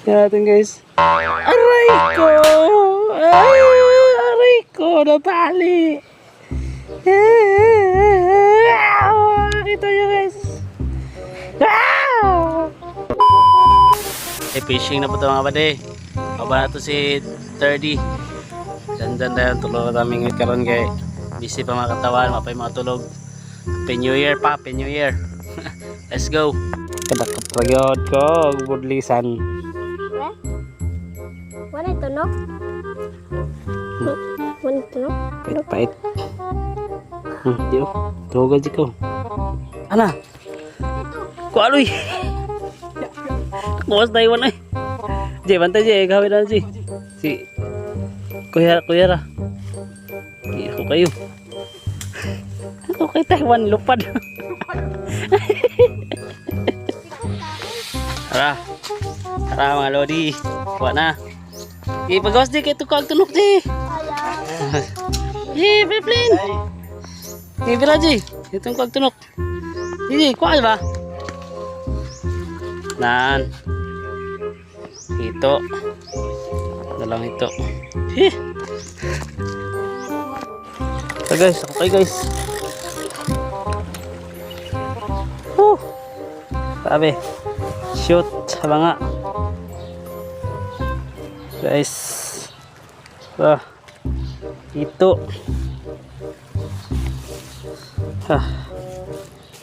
Tingnan natin guys. Aray ko! Ay, aray ko! Nabali! Kita nyo guys. Fishing na po ito mga kapatid. Baba na ito si 30. Dyan tayo tulog namin ngayon karon kay busy pa mga katawan, mapay mga tulog. Happy New Year pa, Happy New Year. Let's go. Kadakapagod ko, budlisan. Wala ito no? Wala ito no? Pait-pait. Diyo, tuhugan si ko. Ana? Kualoy. Kuwas na iwan ay. Jay, bantay Jay, gawin na si. Si Kuya ra. Ako kayo. Ako kay Taiwan, lupad. Tara mga lodi. Kuha na. Ipagawas di kay tukag tunok di. Peplin. Ibira di. Itong kag tunok. Di, kuha ba? Nan. Ito. Dalang ito. So guys, ako kayo guys. Sabi. Shoot sa banga. Guys. Ito.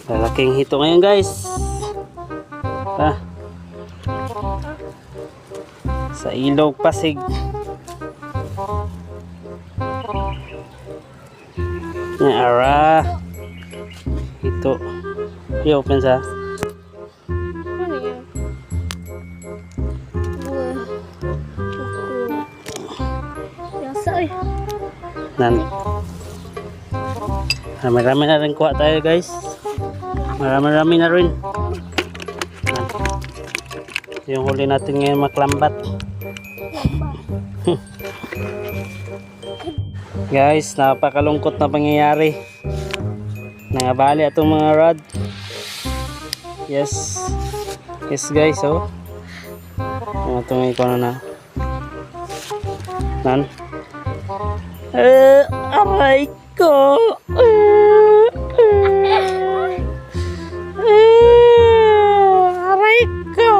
Lalaking hito ngayon guys. Sa Ilog Pasig. Ara. Ito. I-open sa. Ano yan? Yasa eh. Nan. Marami na rin kuha tayo guys. Marami na rin. Yung huli natin ngayon maklambat. Guys, napakalungkot na pangyayari. Nangabali atong mga rod. Yes. Yes guys, oh. Itong ikaw na. Nan. Aray ko. Aray ko.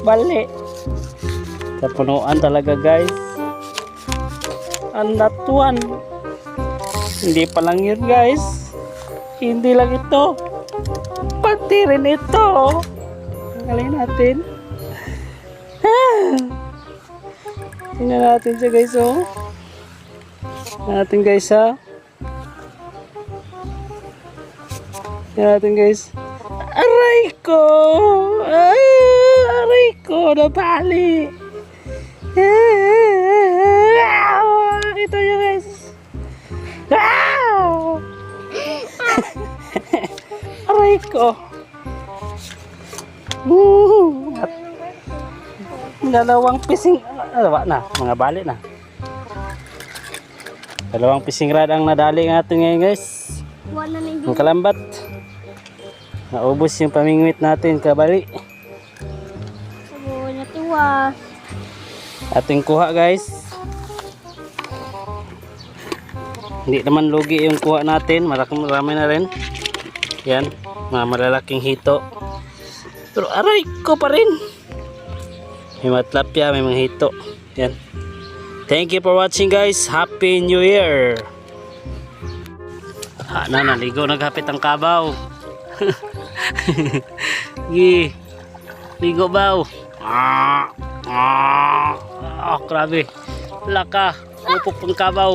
Bali. Sa punuan talaga guys. Ang natuan. Hindi pa lang yun guys. Hindi lang ito. Pati rin ito. Tanggalin natin. Tingnan natin siya guys oh. Tingnan natin guys ha. Tingnan natin guys. Aray ko. Aray ko. Nabali. Kita nyo guys. Aray ko. Dalawang pising. Mga bali na. Dalawang pising rad ang nadali natin ngayon guys. Ang kalambat. Naubos yung pamingwit natin kabali. Natuwa. Ating kuha guys. Hindi naman lugi yung kuha natin. Marami na rin. Yan. Mga malalaking hito. Pero aray ko pa rin. May matlapya, may mga hito. Yan. Thank you for watching guys. Happy New Year. Naligo naghapit ang kabaw. Ligo baw. Grabe. Laka. Upok pang kabaw.